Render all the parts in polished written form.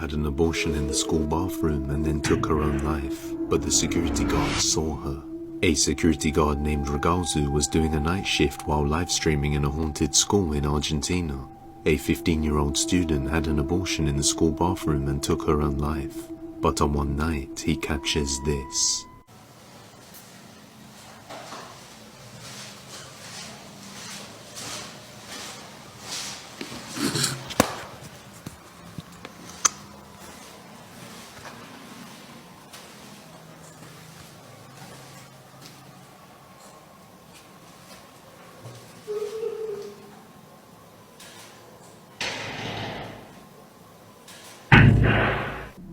had an abortion in the school bathroom and then took her own life, but the security guard saw her. A security guard named Regalzu was doing a night shift while live streaming in a haunted school in Argentina. A 15-year-old student had an abortion in the school bathroom and took her own life, but on one night he captures this.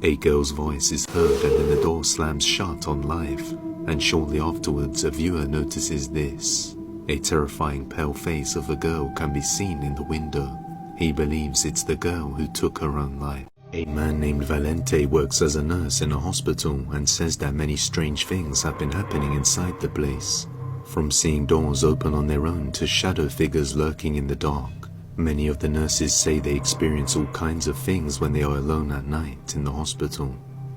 A girl's voice is heard and then the door slams shut on live, and shortly afterwards a viewer notices this. A terrifying pale face of a girl can be seen in the window. He believes it's the girl who took her own life. A man named Valente works as a nurse in a hospital and says that many strange things have been happening inside the place. From seeing doors open on their own to shadow figures lurking in the dark. Many of the nurses say they experience all kinds of things when they are alone at night in the hospital.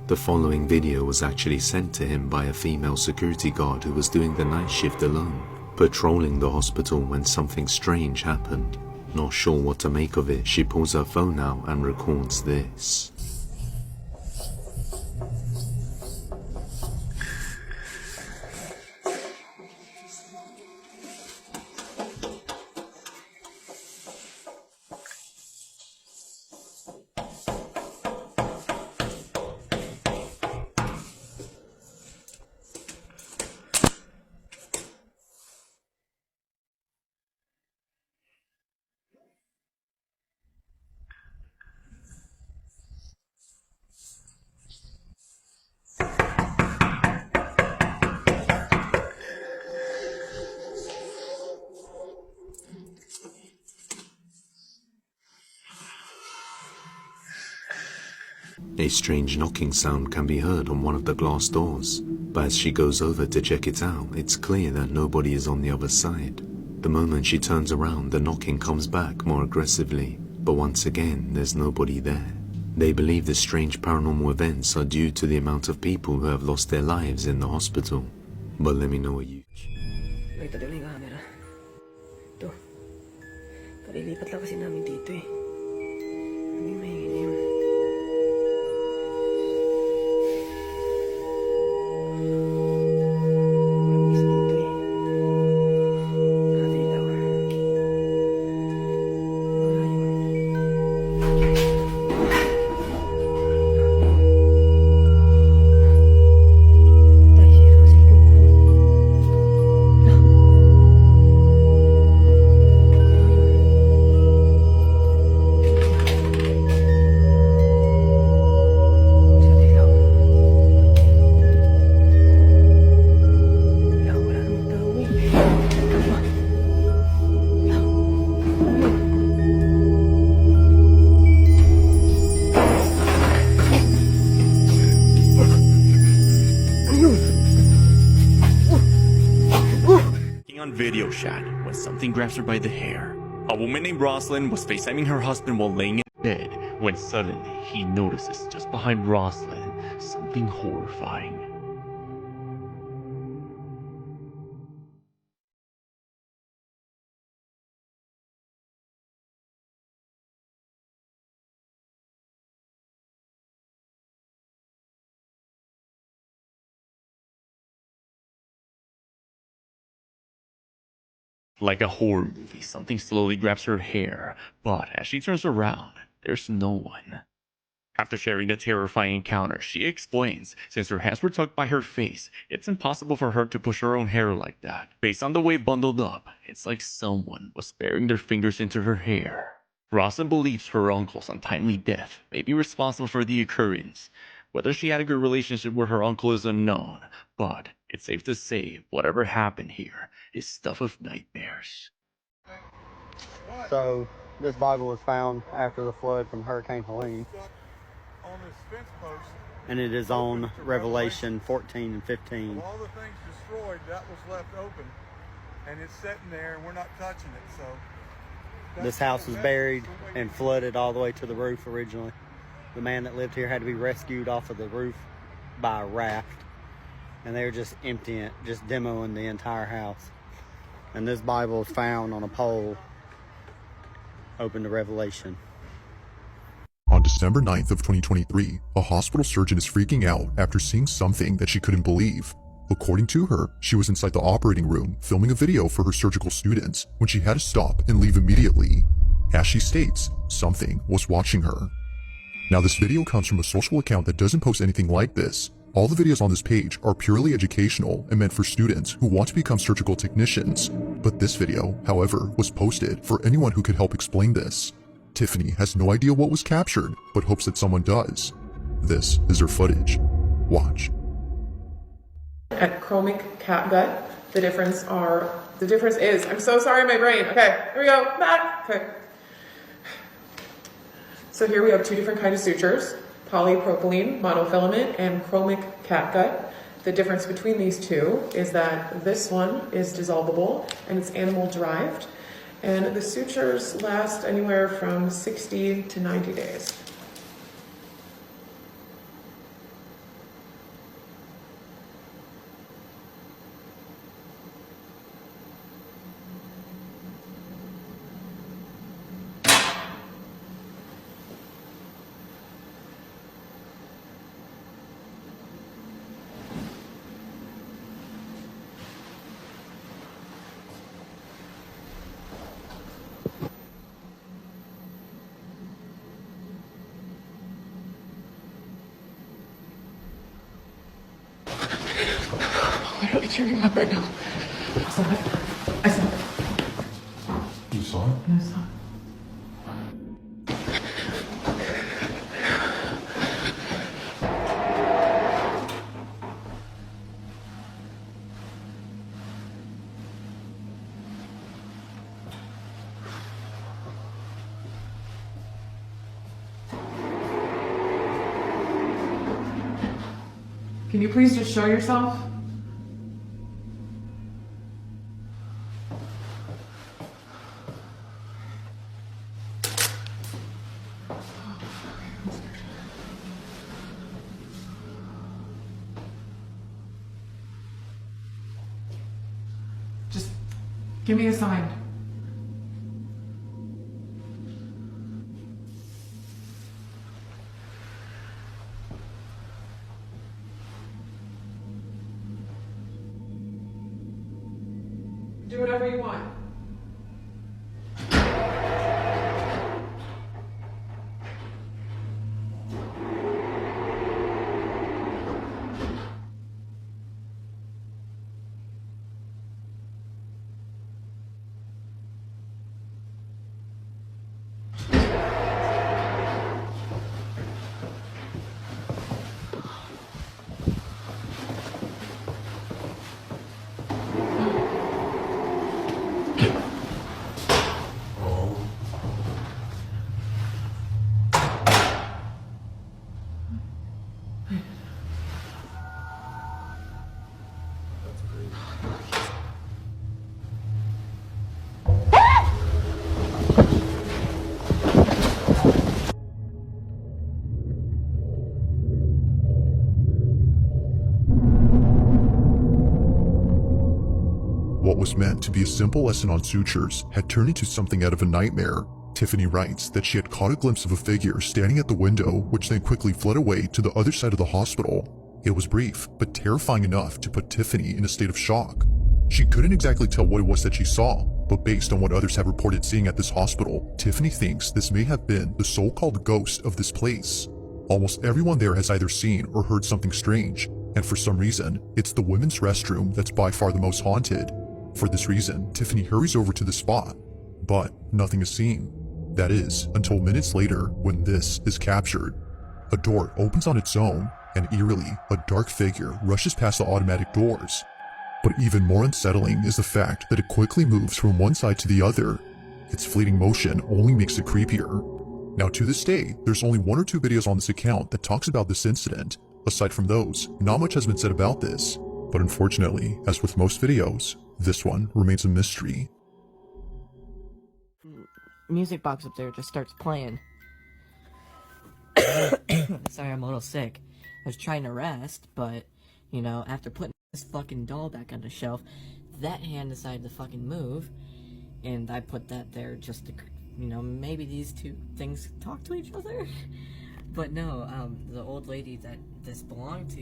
The following video was actually sent to him by a female security guard who was doing the night shift alone, patrolling the hospital when something strange happened. Not sure what to make of it, she pulls her phone out and records this. A strange knocking sound can be heard on one of the glass doors, but as she goes over to check it out, it's clear that nobody is on the other side. The moment she turns around, the knocking comes back more aggressively, but once again, there's nobody there. They believe the strange paranormal events are due to the amount of people who have lost their lives in the hospital. But let me know what you... Ay, tadi yung camera. Ito. Kalilipat lang kasi namin dito eh. Ano yung mahingin yun? On video chat when something grabs her by the hair. A woman named Rosalind was FaceTiming her husband while laying in bed when suddenly he notices just behind Rosalind something horrifying. Like a horror movie, something slowly grabs her hair, but as she turns around, there's no one. After sharing the terrifying encounter, she explains, since her hands were tucked by her face, it's impossible for her to push her own hair like that. Based on the way bundled up, it's like someone was burying their fingers into her hair. Rosalind believes her uncle's untimely death may be responsible for the occurrence. Whether she had a good relationship with her uncle is unknown, but it's safe to say whatever happened here is stuff of nightmares. So, this Bible was found after the flood from Hurricane Helene. On this fence post. And it is on Revelation 14 and 15. All the things destroyed, that was left open. And it's sitting there and we're not touching it, so. This house was buried and flooded all the way to the roof originally. the man that lived here had to be rescued off of the roof by a raft. And they were just emptying it, just demoing the entire house. And this Bible is found on a pole open to Revelation. On December 9th of 2023, a hospital surgeon is freaking out after seeing something that she couldn't believe. According to her, she was inside the operating room filming a video for her surgical students when she had to stop and leave immediately. As she states, something was watching her. Now this video comes from a social account that doesn't post anything like this. All the videos on this page are purely educational and meant for students who want to become surgical technicians. But this video, however, was posted for anyone who could help explain this. Tiffany has no idea what was captured, but hopes that someone does. This is her footage. Watch. At chromic catgut, the difference is, I'm so sorry, my brain. Okay, here we go, back. Okay. So here we have two different kinds of sutures, polypropylene monofilament and chromic catgut. The difference between these two is that this one is dissolvable and it's animal derived, and the sutures last anywhere from 60 to 90 days. I'm literally tearing up right now. I saw it. I saw it. You saw it? I saw it. Can you please just show yourself? Just give me a sign. Do whatever you want. What was meant to be a simple lesson on sutures had turned into something out of a nightmare. Tiffany writes that she had caught a glimpse of a figure standing at the window, which then quickly fled away to the other side of the hospital. It was brief, but terrifying enough to put Tiffany in a state of shock. She couldn't exactly tell what it was that she saw, but based on what others have reported seeing at this hospital, Tiffany thinks this may have been the so-called ghost of this place. Almost everyone there has either seen or heard something strange, and for some reason, it's the women's restroom that's by far the most haunted. For this reason, Tiffany hurries over to the spot, but nothing is seen. That is, until minutes later when this is captured. A door opens on its own, and eerily, a dark figure rushes past the automatic doors. But even more unsettling is the fact that it quickly moves from one side to the other. Its fleeting motion only makes it creepier. Now to this day, there's only 1 or 2 videos on this account that talks about this incident. Aside from those, not much has been said about this. But unfortunately, as with most videos, this one remains a mystery. Music box up there just starts playing. Sorry, I'm a little sick. I was trying to rest, but, you know, after putting this fucking doll back on the shelf, that hand decided to fucking move, and I put that there just to, you know, maybe these two things talk to each other. But no, the old lady that this belonged to,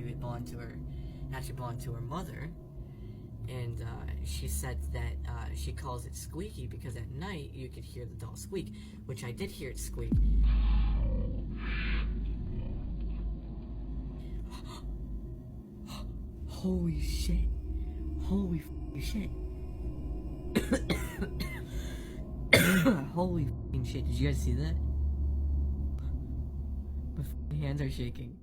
actually belonged to her mother, and she said that she calls it squeaky because at night you could hear the doll squeak, which I did hear it squeak. Holy shit. Holy shit. Holy shit. Did you guys see that? My hands are shaking.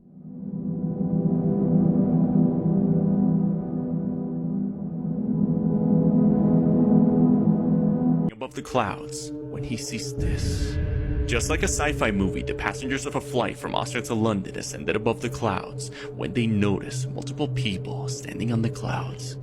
Above the clouds when he sees this. Just like a sci-fi movie, the passengers of a flight from Austria to London ascended above the clouds when they noticed multiple people standing on the clouds.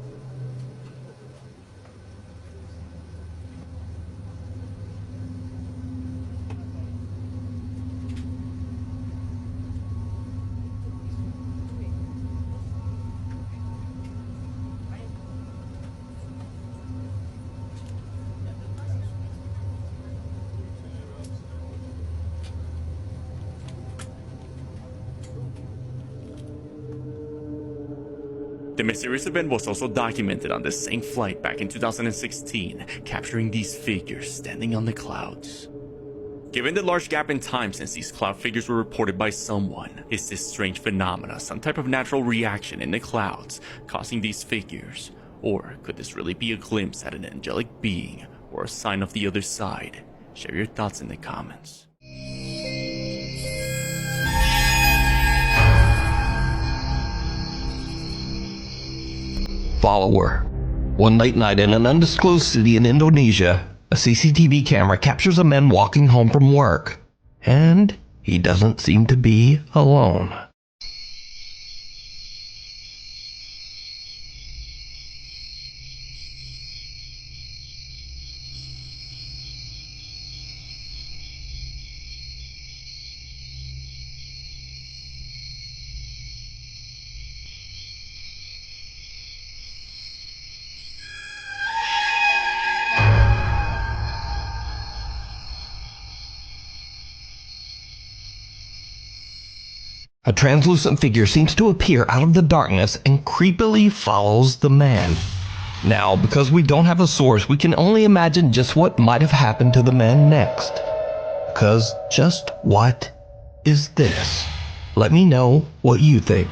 The mysterious event was also documented on the same flight back in 2016, capturing these figures standing on the clouds. Given the large gap in time since these cloud figures were reported by someone, is this strange phenomena some type of natural reaction in the clouds causing these figures? Or could this really be a glimpse at an angelic being or a sign of the other side? Share your thoughts in the comments. Follower. One late night in an undisclosed city in Indonesia, a CCTV camera captures a man walking home from work. And he doesn't seem to be alone. A translucent figure seems to appear out of the darkness and creepily follows the man. Now, because we don't have a source, we can only imagine just what might have happened to the man next. Because just what is this? Let me know what you think.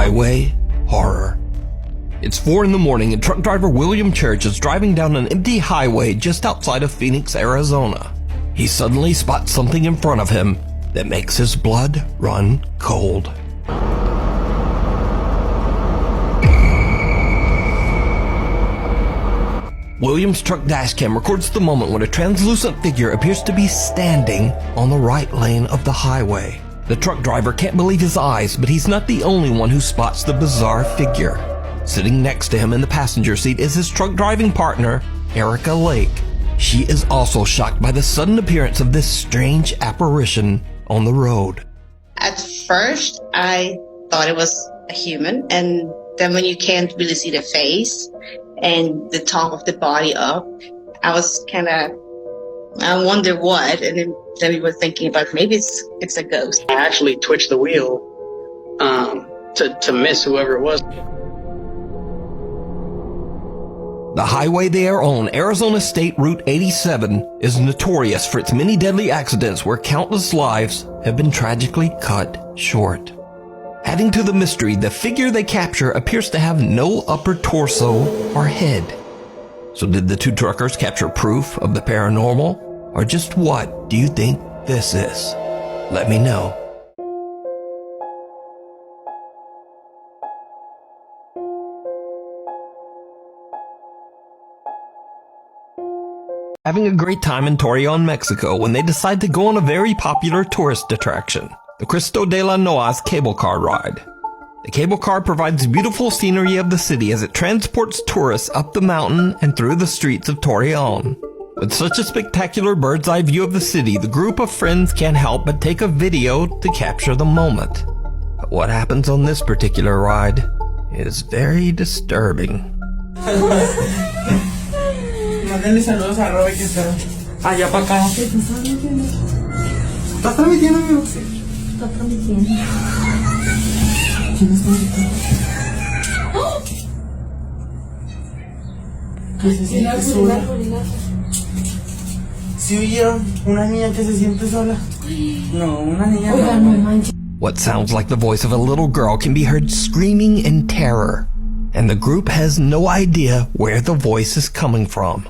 Highway horror. It's 4 in the morning and truck driver William Church is driving down an empty highway just outside of Phoenix, Arizona. He suddenly spots something in front of him that makes his blood run cold. William's truck dashcam records the moment when a translucent figure appears to be standing on the right lane of the highway. The truck driver can't believe his eyes, but he's not the only one who spots the bizarre figure. Sitting next to him in the passenger seat is his truck driving partner, Erica Lake. She is also shocked by the sudden appearance of this strange apparition on the road. At first, I thought it was a human, and then when you can't really see the face and the top of the body up, I was kind of, I wonder what, and then we were thinking about maybe it's a ghost. I actually twitched the wheel to miss whoever it was. The highway they are on, Arizona State Route 87, is notorious for its many deadly accidents where countless lives have been tragically cut short. Adding to the mystery, the figure they capture appears to have no upper torso or head. So did the two truckers capture proof of the paranormal? Or just what do you think this is? Let me know. Having a great time in Torreon, Mexico, when they decide to go on a very popular tourist attraction, the Cristo de la Noas cable car ride. The cable car provides beautiful scenery of the city as it transports tourists up the mountain and through the streets of Torreon. With such a spectacular bird's eye view of the city, the group of friends can't help but take a video to capture the moment. But what happens on this particular ride is very disturbing. Mándenle saludos a Robert que está allá para acá. ¿Qué te estás transmitiendo? ¿Estás transmitiendo, amigo? Sí. Estás transmitiendo. ¿Quién está gritando? ¿Qué se siente sola? ¿Sí oyeron? ¿Una niña que se siente sola? No, una niña no. What sounds like the voice of a little girl can be heard screaming in terror, and the group has no idea where the voice is coming from.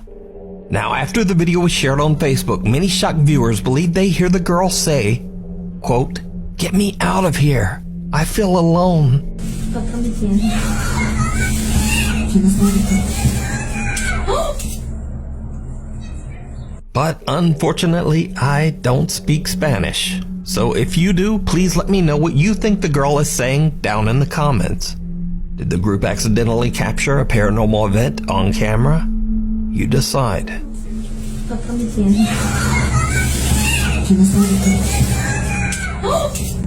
Now, after the video was shared on Facebook, many shocked viewers believe they hear the girl say, quote, "Get me out of here. I feel alone." But unfortunately, I don't speak Spanish. So if you do, please let me know what you think the girl is saying down in the comments. Did the group accidentally capture a paranormal event on camera? You decide.